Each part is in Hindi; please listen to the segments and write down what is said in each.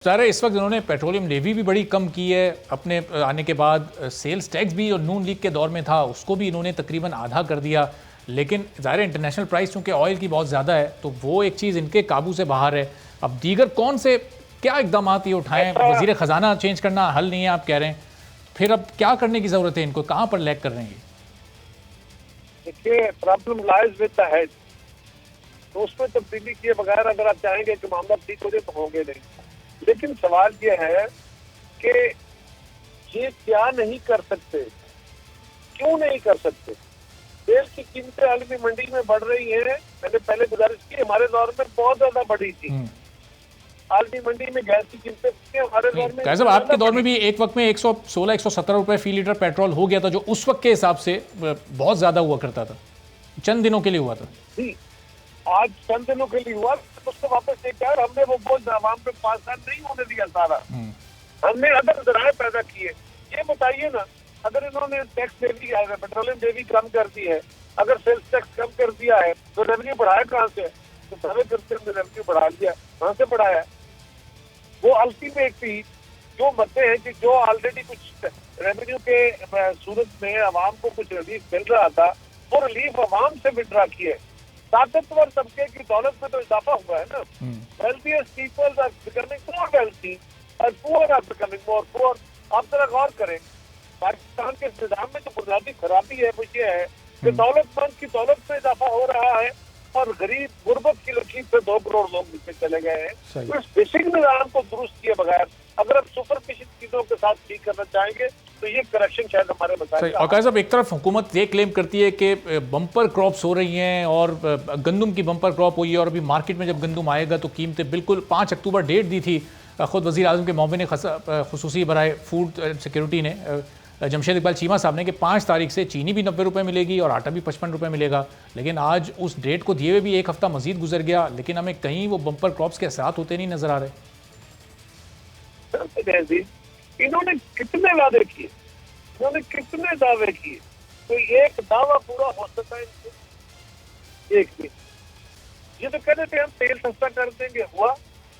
सारे इस वक्त उन्होंने पेट्रोलियम लेवी भी बड़ी कम की है अपने आने के बाद। सेल्स टैक्स भी और नून लीग के दौर में था उसको भी इन्होंने तकरीबन आधा कर दिया। लेकिन ज़ाहिर इंटरनेशनल प्राइस चूँकि ऑयल की बहुत ज़्यादा है तो वो एक चीज़ इनके काबू से बाहर है। अब दीगर कौन से क्या इकदाम ये उठाएं? वज़ीर ख़जाना चेंज करना हल नहीं है आप कह रहे हैं, फिर अब क्या करने की ज़रूरत है इनको? कहाँ पर लैग कर रहे हैं? देखिए, problem lies with the head. तो उसमें तब्दीली किए बगैर अगर आप चाहेंगे कि मामला ठीक हो जाए तो होंगे नहीं। लेकिन सवाल ये है कि ये क्या नहीं कर सकते, क्यों नहीं कर सकते? तेल की कीमतें आलमी मंडी में बढ़ रही हैं। मैंने पहले गुजारिश की, हमारे दौर में बहुत ज्यादा बढ़ी थी आलमी मंडी में गैस की कीमतें। हमारे दौर में कैसे आपके दौर में भी एक वक्त में 116-117 रुपए फी लीटर पेट्रोल हो गया था, जो उस वक्त के हिसाब से बहुत ज्यादा हुआ करता था, चंद दिनों के लिए हुआ था। जी, आज चंद दिनों के लिए हुआ, उसको वापस लेकर आए। हमने वो बोझ आवाम पे पास नहीं होने दिया सारा। हमने अदर जराए पैदा किए। ये बताइए ना, अगर इन्होंने टैक्स लेवी पेट्रोलियम लेवी कम कर दी है, अगर सेल्स टैक्स कम कर दिया है, तो रेवेन्यू बढ़ाया कहाँ से? तो दावे करते हैं रेवेन्यू बढ़ा दिया, कहाँ से बढ़ाया? वो अल्टीमेट थी जो मते हैं कि जो ऑलरेडी कुछ रेवेन्यू के सूरत में अवाम को कुछ रिलीफ मिल रहा था, वो रिलीफ अवाम से विड्रा किए। ताकतवर तबके की दौलत में तो इजाफा हुआ है ना। Wealthiest peoples are becoming more wealthy और poor are becoming more poor. आप जरा गौर करें, पाकिस्तान के निजाम में जो बुनियादी खराबी है वो ये है कि दौलतमंद की दौलत में इजाफा हो रहा है और गरीब गुर्बत की लकीर से 2 करोड़ लोग नीचे चले गए हैं। तो इस बेसिक निजाम को दुरुस्त किए बगैर अगर आप सुपरफिशियल चीजों के साथ ठीक करना चाहेंगे तो ये करेक्शन शायद हमारे मसाइल। और साहब, एक तरफ हुकूमत ये क्लेम करती है कि बम्पर क्रॉप्स हो रही हैं और गंदम की बम्पर क्रॉप हुई है, और अभी मार्केट में जब गंदम आएगा तो कीमतें बिल्कुल 5 अक्टूबर डेट दी थी खुद वज़ीर आज़म के मुआविन ख़ुसूसी बराए फूड सिक्योरिटी ने, जमशेद इकबाल चीमा साहब ने, कि 5 तारीख से चीनी भी 90 रुपये मिलेगी और आटा भी 55 रुपये मिलेगा। लेकिन आज उस डेट को दिए हुए भी एक हफ्ता मजीद गुजर गया, लेकिन हमें कहीं वो बम्पर क्रॉप्स के असरात होते नहीं नजर आ रहे। इन्होंने कितने वादे किए, इन्होंने कितने दावे किए? तो एक दावा पूरा हो सकता है इनसे? एक भी। ये तो कहते थे हम तेल सस्ता कर देंगे, हुआ?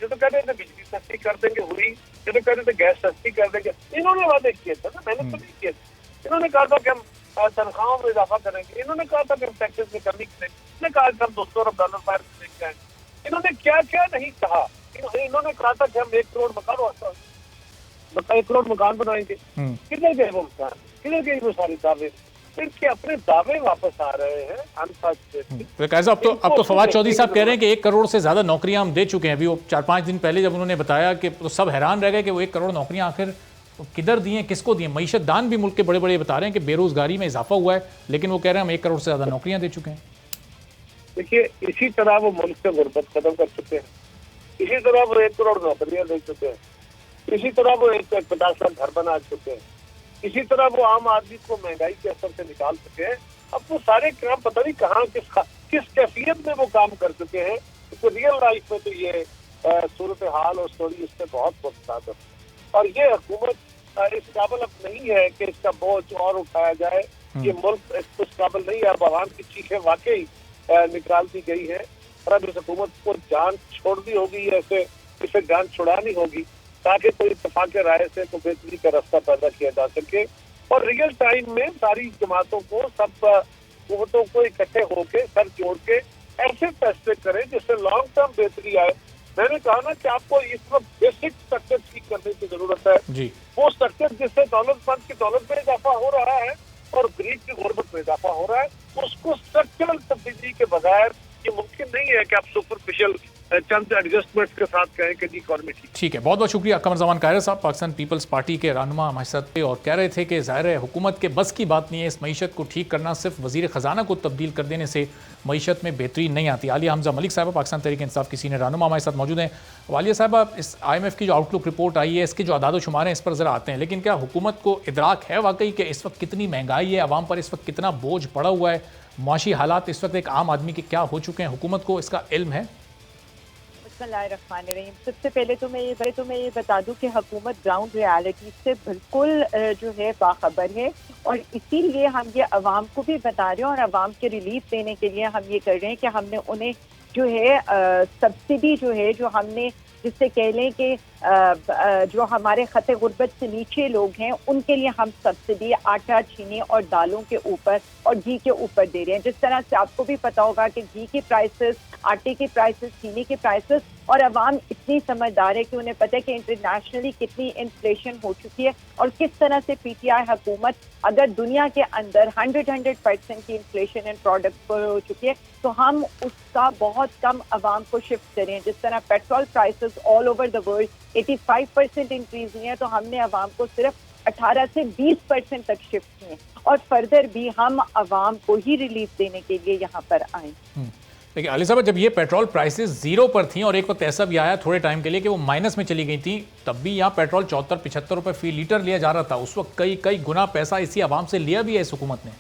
ये तो कहते थे बिजली सस्ती कर देंगे, हुई? ये तो कहते थे गैस सस्ती कर देंगे। इन्होंने वादे किए थे ना, मैंने तो नहीं किए थे। इन्होंने कहा था कि हम तनख्वाहों में इजाफा करेंगे, इन्होंने कहा था कि हम टैक्सेस में कमी करेंगे, इन्होंने कहा कि हम $200 अरब बाहर लेके आएंगे। इन्होंने क्या क्या नहीं कहा। इन्होंने कहा था कि हम 1 करोड़ मकान 1 करोड़ मकान बनाएंगे। किधर गए वो मकान? किधर गई वो सारी दावे? फिर अपने दावे वापस आ रहे हैं अनफॉर्चुनेटली। अब तो फवाद चौधरी साहब कह रहे हैं कि 1 करोड़ से ज्यादा नौकरियां हम दे चुके हैं। अभी वो 4-5 दिन पहले जब उन्होंने बताया कि तो सब हैरान रह गए कि वो 1 करोड़ नौकरियां आखिर किधर दी हैं, किसको दी हैं। मईशत दान भी मुल्क के बड़े बड़े बता रहे हैं कि बेरोजगारी में इजाफा हुआ है, लेकिन वो कह रहे हैं हम 1 करोड़ से ज्यादा नौकरियां दे चुके हैं। देखिए, इसी तरह वो मुल्क से गुर्बत खत्म कर चुके हैं, इसी तरह वो 1 करोड़ नौकरियां दे चुके हैं, इसी तरह वो 50 लाख घर बना चुके हैं, इसी तरह वो आम आदमी को महंगाई के असर से निकाल चुके हैं। अब वो सारे काम पता नहीं कहाँ किस कैफियत में वो काम कर चुके हैं। तो रियल लाइफ में तो ये सूरत हाल और स्टोरी इससे बहुत मुख्तलिफ है। और ये हुकूमत इस काबिल अब नहीं है कि इसका बोझ और उठाया जाए। ये मुल्क इस काबिल नहीं है। अब आवाम की चीखें वाकई निकाल दी गई है और अब इस हुकूमत को जान छोड़नी होगी, ऐसे इसे जान छुड़ानी होगी ताकि कोई इत्तेफाक राय से तो बेहतरी का रास्ता पैदा किया जा सके। और रियल टाइम में सारी जमातों को, सब कुव्वतों को इकट्ठे होके सर जोड़ के ऐसे फैसले करें जिससे लॉन्ग टर्म बेहतरी आए। मैंने कहा ना कि आपको इस वक्त बेसिक स्ट्रक्चर ठीक करने की जरूरत है जी। वो स्ट्रक्चर जिससे दौलतमंद की दौलत में इजाफा हो रहा है और गरीब की गुर्बत में इजाफा हो रहा है, उसको स्ट्रक्चरल तब्दीली के बगैर ये मुमकिन नहीं है कि आप सुपरफिशियल चंद एडजस्टमेंट्स के साथ कहें कि जी इकॉनमी ठीक है। बहुत बहुत शुक्रिया कमर जमान कायरत साहब, पाकिस्तान पीपल्स पार्टी के रहनुमा हमारे साथ पे, और कह रहे थे कि ज़ाहिर है हुकूमत के बस की बात नहीं है इस मईशत को ठीक करना, सिर्फ वज़ीर ख़जाना को तब्दील कर देने से मईशत में बेहतरी नहीं आती। आलिया हमजा मलिक साहब पाकिस्तान तहरीक इंसाफ की सीनियर रहनुमा हमारे साथ मौजूद हैं। वालिया साहब, इस IMF की जो आउटलुक रिपोर्ट आई है, इसके जो अदाद शुमार हैं, इस पर ज़रा आते हैं। लेकिन क्या हुकूमत को इदराक है वाकई कि इस वक्त कितनी महंगाई है, आवाम पर इस वक्त कितना बोझ पड़ा हुआ है, मुआशी हालात इस वक्त एक आम आदमी के क्या हो चुके हैं, हुकूमत को इसका इल्म है? सबसे पहले तो मैं ये बता दूं कि हुकूमत ग्राउंड रियलिटी से बिल्कुल जो है बाखबर है, और इसीलिए हम ये अवाम को भी बता रहे हैं और अवाम के रिलीफ देने के लिए हम ये कर रहे हैं कि हमने उन्हें जो है सब्सिडी जो है जो हमने जिससे कह लें कि जो हमारे खते गुर्बत से नीचे लोग हैं उनके लिए हम सब्सिडी आटा, चीनी और दालों के ऊपर और घी के ऊपर दे रहे हैं। जिस तरह से आपको भी पता होगा कि घी के प्राइसेस, आटे के प्राइसेस, चीनी के प्राइसेस, और अवाम इतनी समझदार है कि उन्हें पता है कि इंटरनेशनली कितनी इन्फ्लेशन हो चुकी है और किस तरह से पीटीआई हुकूमत अगर दुनिया के अंदर 100% की इन्फ्लेशन इन प्रोडक्ट पर हो चुकी है तो हम उसका बहुत कम अवाम को शिफ्ट करें। जिस तरह petrol prices all over the world 85% increase हुई है तो हमने अवाम को सिर्फ 18 से 20% तक शिफ्ट किए और फर्दर भी हम अवाम को ही रिलीफ देने के लिए यहाँ पर आए। देखिए आलिया साहब, जब ये पेट्रोल प्राइसेस जीरो पर थी और एक वक्त ऐसा भी आया थोड़े टाइम के लिए कि वो माइनस में चली गई थी, तब भी यहाँ पेट्रोल 74-75 रुपए फी लीटर लिया जा रहा था। उस वक्त कई गुना पैसा इसी आवाम से लिया भी है इस हुकूमत ने।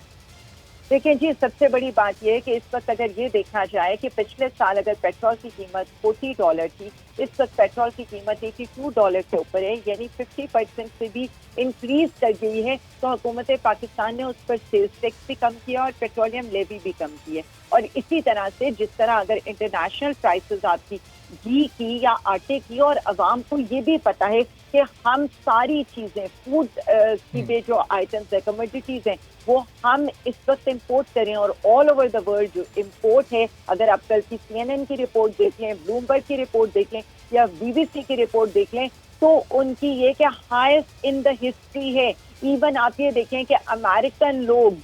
देखिए जी, सबसे बड़ी बात यह है कि इस वक्त अगर ये देखा जाए कि पिछले साल अगर पेट्रोल की कीमत $40 थी, इस वक्त पेट्रोल की कीमत $82 के ऊपर है, यानी 50% से भी इंक्रीज कर गई है। तो हुकूमत पाकिस्तान ने उस पर सेल्स टैक्स भी कम किया और पेट्रोलियम लेवी भी कम की है। और इसी तरह से जिस तरह अगर इंटरनेशनल प्राइसेस आपकी घी की या आटे की, और अवाम को ये भी पता है कि हम सारी चीजें फूड की भी जो आइटम्स है, कमोडिटीज हैं, वो हम इस वक्त इम्पोर्ट करें और ऑल ओवर द वर्ल्ड जो इम्पोर्ट है, अगर आप कल की CNN की रिपोर्ट देख लें, ब्लूमबर्ग की रिपोर्ट देख लें या BBC की रिपोर्ट देख लें, तो उनकी ये कि हाईएस्ट इन द हिस्ट्री है। इवन आप ये देखें कि अमेरिकन लोग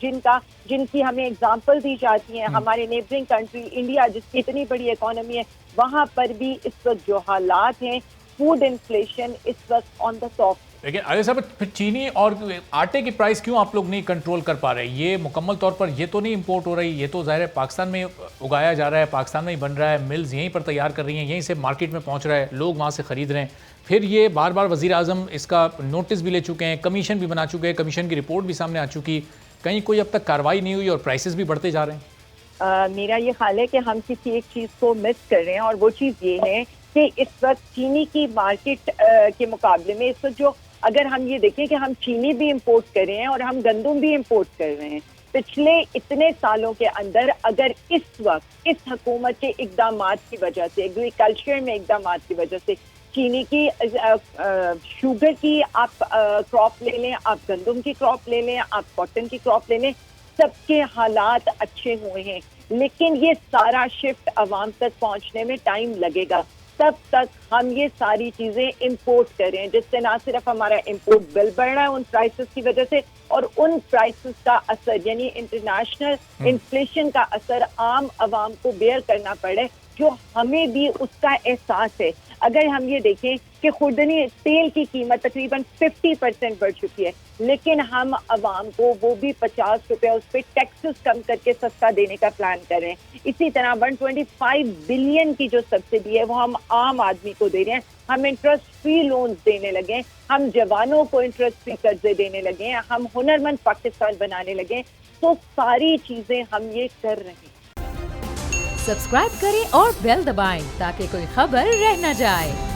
जिनकी हमें एग्जांपल दी जाती है, हमारे नेबरिंग कंट्री इंडिया जिसकी इतनी बड़ी इकोनॉमी है, वहां पर भी इस वक्त जो हालात हैं, फूड इन्फ्लेशन इस वक्त ऑन द टॉप। लेकिन आलिया साहब, फिर चीनी और आटे की प्राइस क्यों आप लोग नहीं कंट्रोल कर पा रहे? ये मुकम्मल तौर पर ये तो नहीं इंपोर्ट हो रही, ये तो ज़ाहिर है पाकिस्तान में उगाया जा रहा है, पाकिस्तान में ही बन रहा है, मिल्स यहीं पर तैयार कर रही हैं, यहीं से मार्केट में पहुंच रहा है, लोग वहाँ से ख़रीद रहे हैं। फिर ये बार बार वज़ीर आज़म इसका नोटिस भी ले चुके हैं, कमीशन भी बना चुके हैं, कमीशन की रिपोर्ट भी सामने आ चुकी, कहीं कोई अब तक कार्रवाई नहीं हुई और प्राइसेस भी बढ़ते जा रहे हैं। मेरा ये ख्याल है कि हम किसी एक चीज़ को मिस कर रहे हैं और वो चीज़ ये है कि इस वक्त चीनी की मार्केट के मुकाबले में इस वक्त जो, अगर हम ये देखें कि हम चीनी भी इंपोर्ट कर रहे हैं और हम गंदम भी इंपोर्ट कर रहे हैं, पिछले इतने सालों के अंदर अगर इस वक्त इस हुकूमत के इकदामात की वजह से, एग्रीकल्चर में इकदामात की वजह से चीनी की, शुगर की आप क्रॉप ले लें, आप गंदम की क्रॉप ले लें, आप कॉटन की क्रॉप ले लें, सबके हालात अच्छे हुए हैं, लेकिन ये सारा शिफ्ट अवाम तक पहुंचने में टाइम लगेगा। तब तक हम ये सारी चीजें इंपोर्ट करें, जिससे ना सिर्फ हमारा इंपोर्ट बिल बढ़ रहा है उन प्राइसेस की वजह से, और उन प्राइसेस का असर यानी इंटरनेशनल इन्फ्लेशन का असर आम अवाम को बेयर करना पड़े, जो हमें भी उसका एहसास है। अगर हम ये देखें कि खुर्दनी तेल की कीमत तकरीबन 50% बढ़ चुकी है, लेकिन हम अवाम को वो भी 50 रुपये उस पर टैक्सेस कम करके सस्ता देने का प्लान कर रहे हैं। इसी तरह 125 बिलियन की जो सब्सिडी है वो हम आम आदमी को दे रहे हैं। हम इंटरेस्ट फ्री लोन्स देने लगे, हम जवानों को इंटरेस्ट फ्री कर्जे देने लगे, हम हुनरमंद पाकिस्तान बनाने लगे। तो सारी चीजें हम ये कर रहे हैं। सब्सक्राइब करें और बेल दबाएं ताकि कोई खबर रह न जाए।